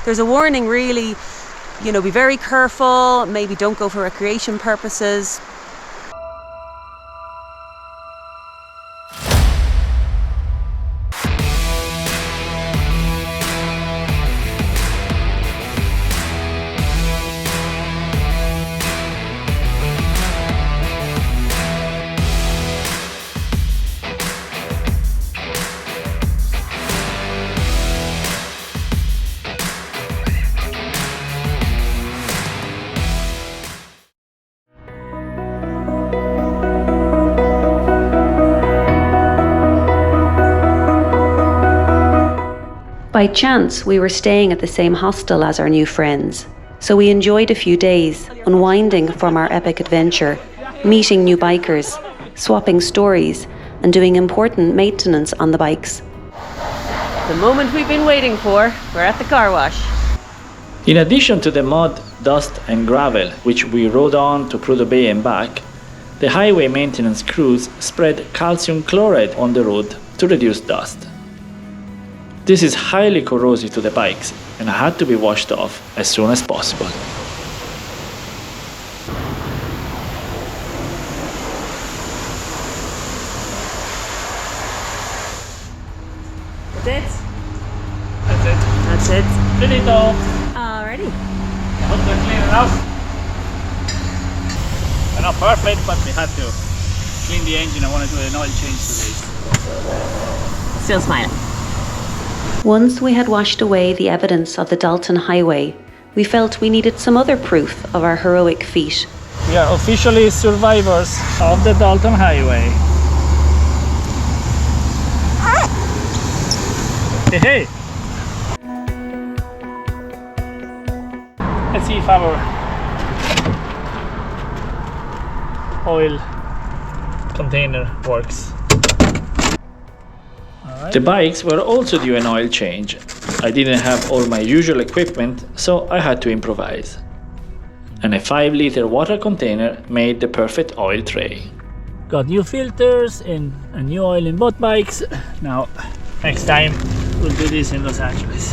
there's a warning really, be very careful, maybe don't go for recreation purposes. By chance, we were staying at the same hostel as our new friends, so we enjoyed a few days, unwinding from our epic adventure, meeting new bikers, swapping stories, and doing important maintenance on the bikes. The moment we've been waiting for, we're at the car wash. In addition to the mud, dust and gravel which we rode on to Prudhoe Bay and back, the highway maintenance crews spread calcium chloride on the road to reduce dust. This is highly corrosive to the bikes and had to be washed off as soon as possible. That's it? That's it. That's it. Finito! Alrighty. I hope they're clean enough. They're not perfect, but we had to clean the engine. I want to do an oil change today. Still smiling. Once we had washed away the evidence of the Dalton Highway, we felt we needed some other proof of our heroic feat. We are officially survivors of the Dalton Highway. Hey, hey! Let's see if our oil container works. The bikes were also due an oil change. I didn't have all my usual equipment, so I had to improvise. And a 5-liter water container made the perfect oil tray. Got new filters and a new oil in both bikes. Now, next time we'll do this in Los Angeles.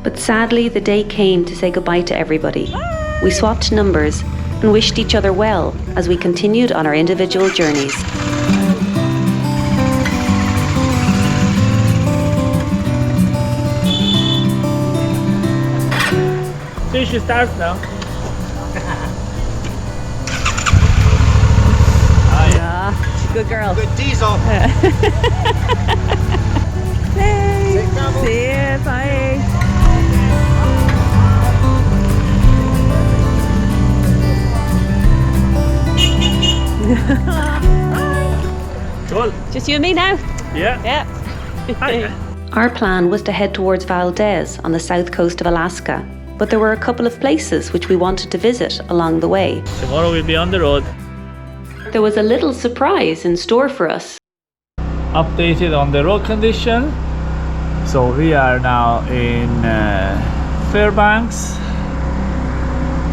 But sadly, the day came to say goodbye to everybody. We swapped numbers and wished each other well as we continued on our individual journeys. So she starts now. Yeah, she's a good girl. Good diesel. Hey, see you, bye. Cool. Just you and me now? Yeah. Yeah. Hi. Our plan was to head towards Valdez on the south coast of Alaska, but there were a couple of places which we wanted to visit along the way. Tomorrow we'll be on the road. There was a little surprise in store for us. Updated on the road condition. So we are now in Fairbanks,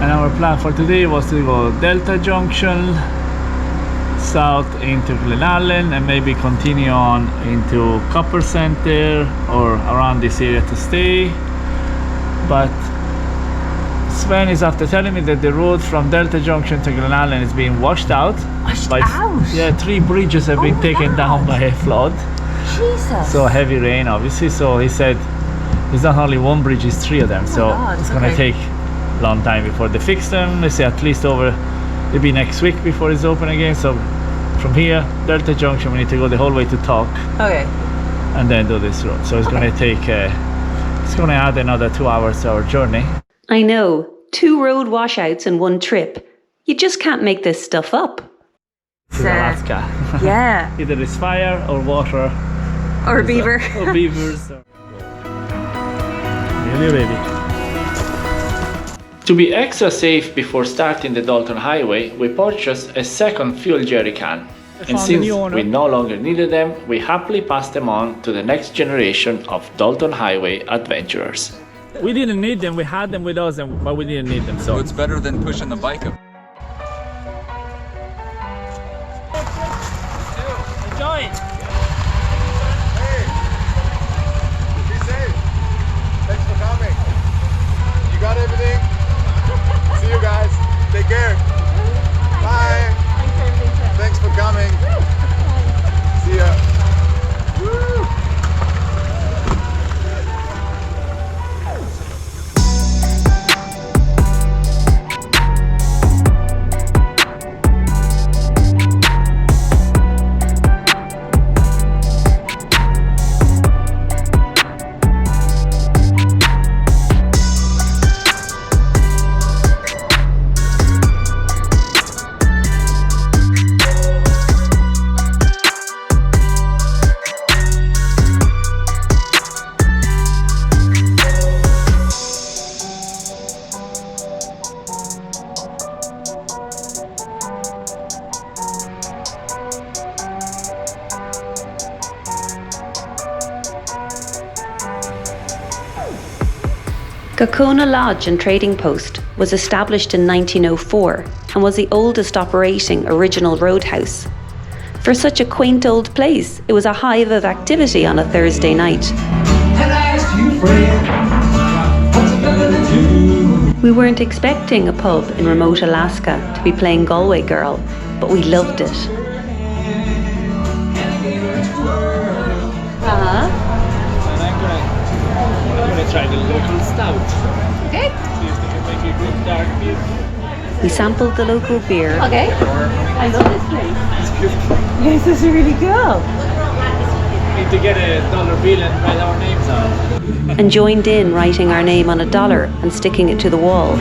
and our plan for today was to go Delta Junction, south into Glen Allen, and maybe continue on into Copper Center or around this area to stay. But Sven is after telling me that the road from Delta Junction to Glen Allen is being washed out. Washed out? Yeah, 3 bridges have been taken down by a flood. Jesus. So heavy rain, obviously. So he said it's not only one bridge, it's 3 of them. So God, it's gonna take a long time before they fix them. They say at least maybe next week before it's open again. So from here, Delta Junction, we need to go the whole way to Talk. Okay. And then do this road. So it's gonna take, it's gonna add another 2 hours to our journey. I know, 2 road washouts in one trip. You just can't make this stuff up. To Alaska. Yeah. Either it's fire or water. Or a beaver. Or beavers. Really ready. To be extra safe before starting the Dalton Highway, we purchased a second fuel jerry can. And since we no longer needed them, we happily passed them on to the next generation of Dalton Highway adventurers. We didn't need them, we had them with us, but we didn't need them. So It's better than pushing the bike up. enjoy. Gakona Lodge and Trading Post was established in 1904 and was the oldest operating original roadhouse. For such a quaint old place, it was a hive of activity on a Thursday night. And I asked you, friend, what's a fella to do? We weren't expecting a pub in remote Alaska to be playing Galway Girl, but we loved it. And I'm gonna try the local stout. Okay. See if they can make a good dark beer. We sampled the local beer Okay. I love this place. It's beautiful. Yes, this is really cool. Need to get a dollar bill and write our names on. and joined in writing our name on $1 and sticking it to the wall.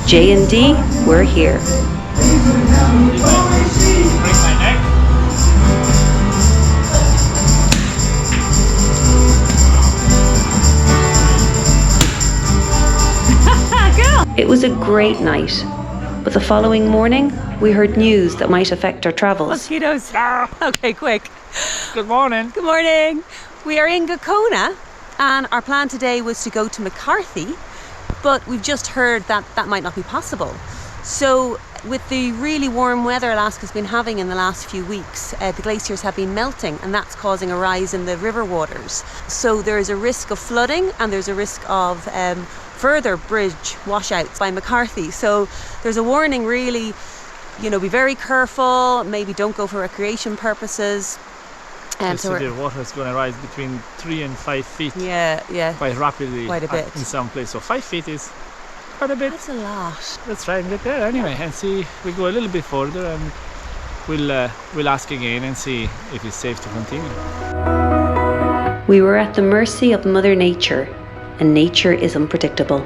J&D, we're here. Break my neck. It was a great night, but the following morning we heard news that might affect our travels. Mosquitoes. Okay, quick. Good morning. Good morning. We are in Gakona and our plan today was to go to McCarthy, but we've just heard that that might not be possible. So with the really warm weather Alaska's been having in the last few weeks, the glaciers have been melting and that's causing a rise in the river waters. So there is a risk of flooding and there's a risk of further bridge washouts by McCarthy. So there's a warning really, you know, be very careful, maybe don't go for recreation purposes. So the water is going to rise between 3 and 5 feet yeah, quite rapidly. Quite a bit. In some places. So 5 feet is quite a bit. that's a lot. Let's try and get there anyway and see. We go a little bit further and we'll ask again and see if it's safe to continue. We were at the mercy of Mother Nature, and nature is unpredictable.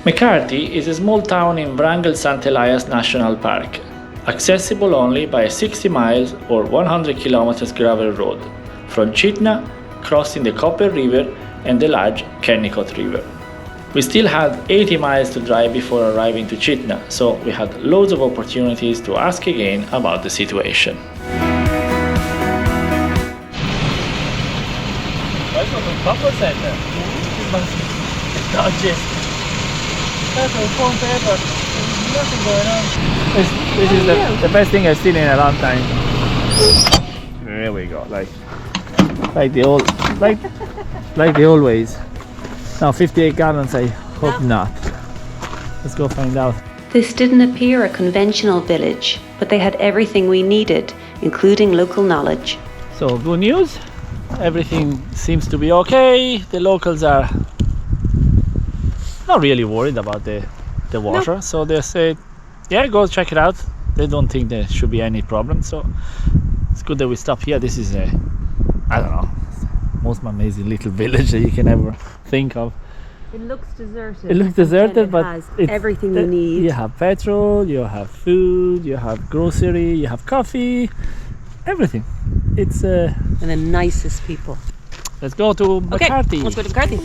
McCarthy is a small town in Wrangell-St. Elias National Park, accessible only by a 60 miles or 100 kilometers gravel road from Chitna, crossing the Copper River and the large Kennecott River. We still had 80 miles to drive before arriving to Chitna, so we had loads of opportunities to ask again about the situation. Welcome to Copper Center. That's a phone paper. There's nothing going on. This is the best thing I've seen in a long time. There we go. Like the old ways. Now 58 gallons. I hope not. Let's go find out. This didn't appear a conventional village, but they had everything we needed, including local knowledge. So good news. Everything seems to be okay. The locals are not really worried about the water, so they say, yeah, go check it out. They don't think there should be any problem, so it's good that we stop here. This is I don't know, most amazing little village that you can ever think of. It looks deserted. It looks deserted, but has it's everything you need. You have petrol, you have food, you have grocery, you have coffee, everything. It's And the nicest people. let's go to McCarthy. Okay, let's go to McCarthy.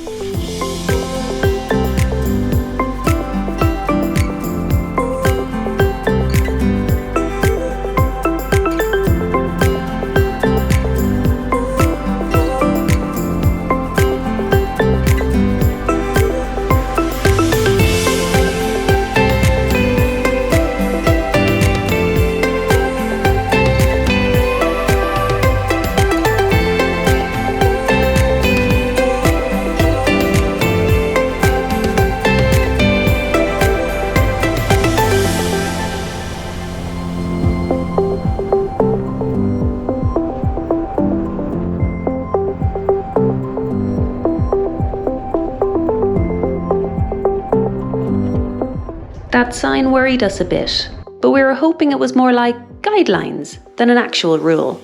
That sign worried us a bit, but we were hoping it was more like guidelines than an actual rule.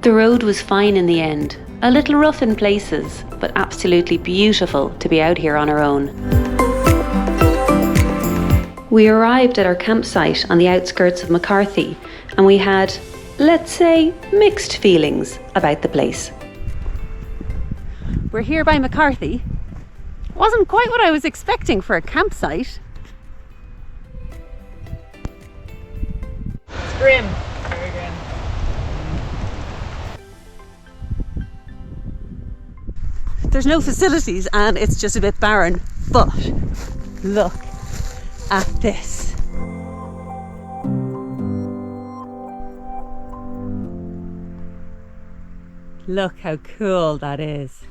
The road was fine in the end. A little rough in places, but absolutely beautiful to be out here on our own. We arrived at our campsite on the outskirts of McCarthy, and we had, let's say, mixed feelings about the place. We're here by McCarthy. Wasn't quite what I was expecting for a campsite. It's grim. Very grim. There's no facilities and it's just a bit barren, but look at this. Look how cool that is.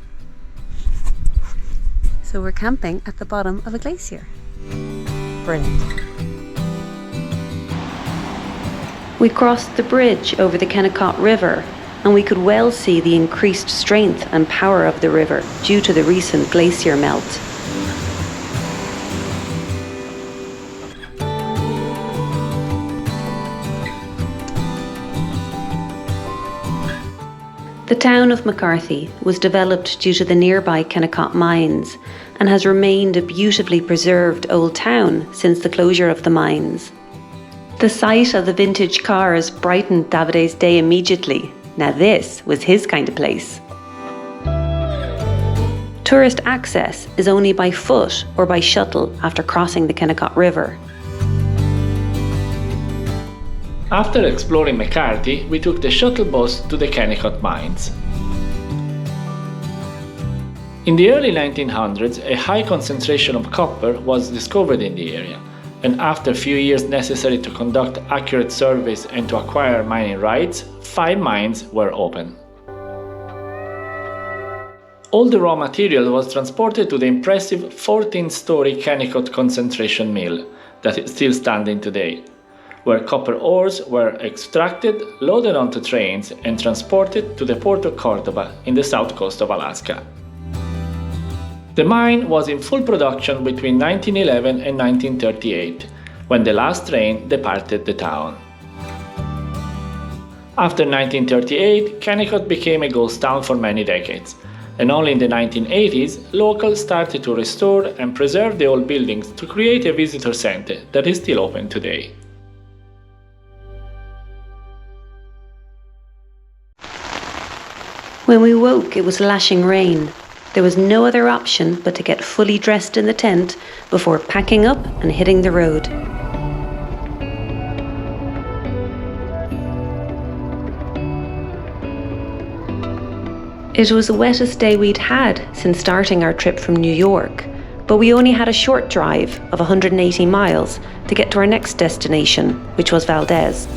So we're camping at the bottom of a glacier. Brilliant. We crossed the bridge over the Kennecott River, and we could well see the increased strength and power of the river due to the recent glacier melt. The town of McCarthy was developed due to the nearby Kennecott mines and has remained a beautifully preserved old town since the closure of the mines. The sight of the vintage cars brightened Davide's day immediately. Now this was his kind of place. Tourist access is only by foot or by shuttle after crossing the Kennecott River. After exploring McCarthy, we took the shuttle bus to the Kennecott mines. In the early 1900s, a high concentration of copper was discovered in the area, and after a few years necessary to conduct accurate surveys and to acquire mining rights, 5 mines were open. All the raw material was transported to the impressive 14-story Kennecott concentration mill that is still standing today, where copper ores were extracted, loaded onto trains, and transported to the port of Cordova in the south coast of Alaska. The mine was in full production between 1911 and 1938, when the last train departed the town. After 1938, Kennecott became a ghost town for many decades, and only in the 1980s, locals started to restore and preserve the old buildings to create a visitor center that is still open today. When we woke, it was lashing rain. There was no other option but to get fully dressed in the tent before packing up and hitting the road. It was the wettest day we'd had since starting our trip from New York, but we only had a short drive of 180 miles to get to our next destination, which was Valdez.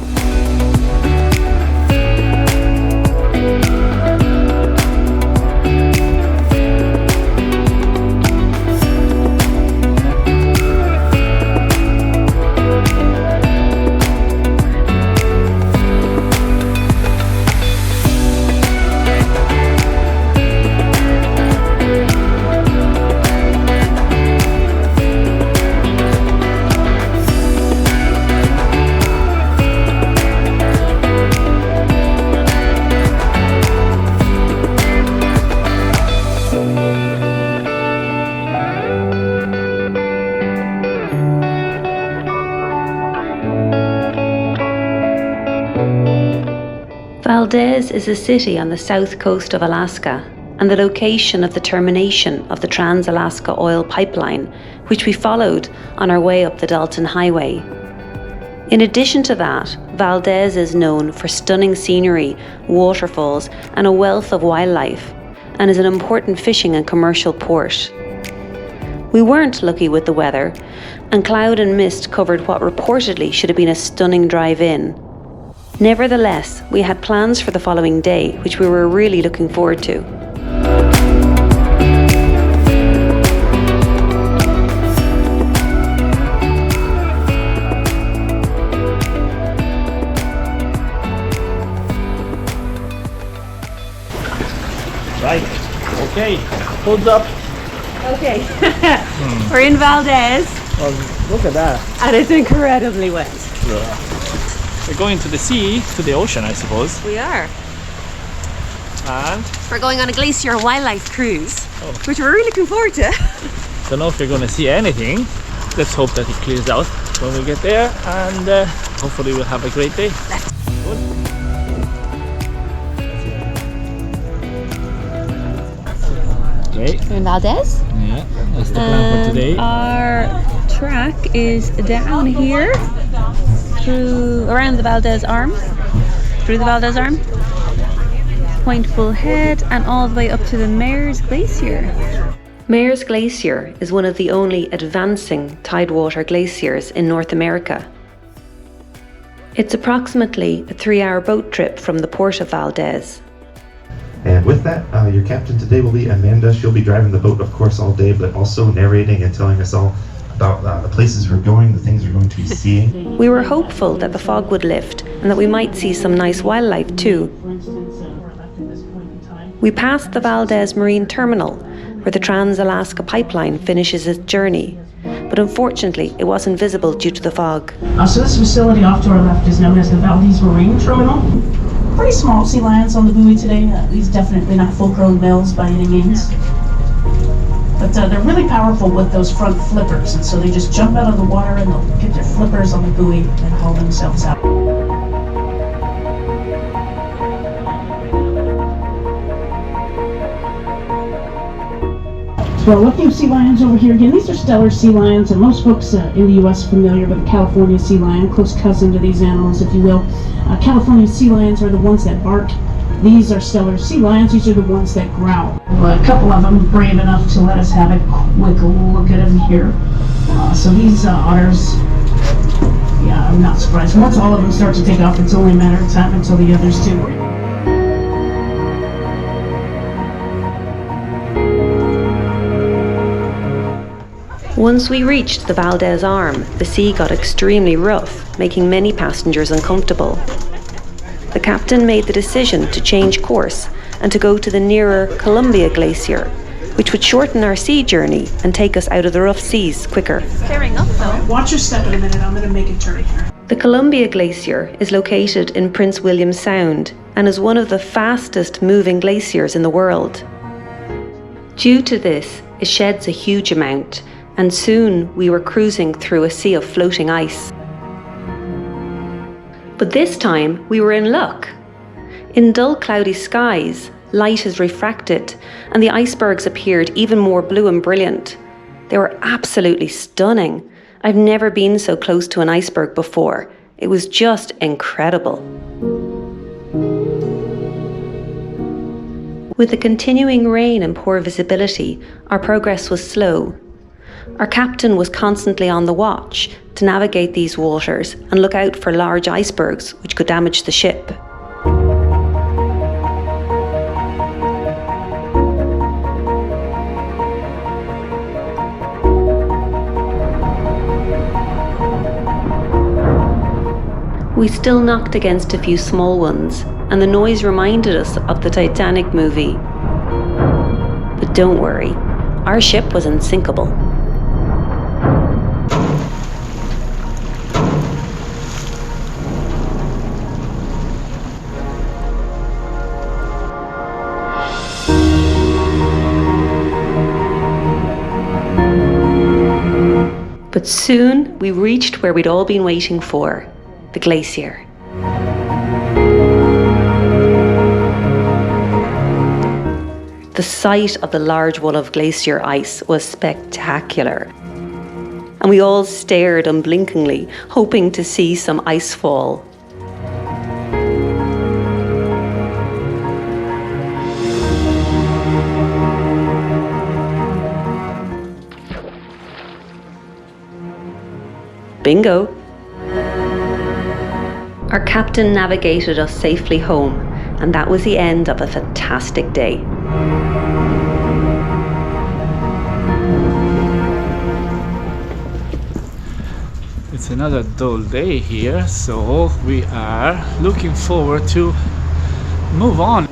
Valdez is a city on the south coast of Alaska and the location of the termination of the Trans-Alaska Oil Pipeline, which we followed on our way up the Dalton Highway. In addition to that, Valdez is known for stunning scenery, waterfalls, and a wealth of wildlife, and is an important fishing and commercial port. We weren't lucky with the weather, and cloud and mist covered what reportedly should have been a stunning drive-in. Nevertheless, we had plans for the following day, which we were really looking forward to. Right, okay, hoods up. Okay, we're in Valdez Well, look at that. and it's incredibly wet. We're going to the sea, to the ocean, I suppose. We are. And We're going on a glacier wildlife cruise, Oh. which we're really looking forward to. don't know if we're going to see anything. let's hope that it clears out when we get there, and hopefully we'll have a great day. Okay. We're in Valdez. Yeah, that's the plan for today. Our track is down here around the Valdez Arm, through the Valdez Arm, Point Bullhead, and all the way up to the Mayor's Glacier. Mayor's Glacier is one of the only advancing tidewater glaciers in North America. It's approximately a 3-hour boat trip from the port of Valdez. And with that, your captain today will be Amanda. She'll be driving the boat, of course, all day, but also narrating and telling us all about the places we're going, the things we're going to be seeing. We were hopeful that the fog would lift and that we might see some nice wildlife too. We passed the Valdez Marine Terminal, where the Trans-Alaska Pipeline finishes its journey, but unfortunately it wasn't visible due to the fog. So this facility off to our left is known as the Valdez Marine Terminal. Pretty small sea lions on the buoy today. These definitely not full-grown males by any means. But they're really powerful with those front flippers, and so they just jump out of the water and they'll get their flippers on the buoy and haul themselves out. So looking at sea lions over here again, these are Steller sea lions, and most folks in the U.S. are familiar with the California sea lion, close cousin to these animals, if you will. California sea lions are the ones that bark. These are Steller sea lions. These are the ones that growl. Well, a couple of them brave enough to let us have a quick look at them here. So these otters, yeah, I'm not surprised. Once all of them start to take off, it's only a matter of time until the others do. Once we reached the Valdez Arm, the sea got extremely rough, making many passengers uncomfortable. The captain made the decision to change course and to go to the nearer Columbia Glacier, which would shorten our sea journey and take us out of the rough seas quicker. Clearing up though. Watch your step in a minute. I'm going to make a turn here. The Columbia Glacier is located in Prince William Sound and is one of the fastest moving glaciers in the world. Due to this, it sheds a huge amount, and soon we were cruising through a sea of floating ice. But this time we were in luck. In dull cloudy skies, light is refracted and the icebergs appeared even more blue and brilliant. They were absolutely stunning. I've never been so close to an iceberg before. It was just incredible. With the continuing rain and poor visibility, our progress was slow. Our captain was constantly on the watch to navigate these waters and look out for large icebergs which could damage the ship. We still knocked against a few small ones, and the noise reminded us of the Titanic movie. But don't worry, our ship was unsinkable. But soon we reached where we'd all been waiting for, the glacier. The sight of the large wall of glacier ice was spectacular, and we all stared unblinkingly, hoping to see some ice fall. Bingo! Our captain navigated us safely home, and that was the end of a fantastic day. It's another dull day here, so we are looking forward to move on.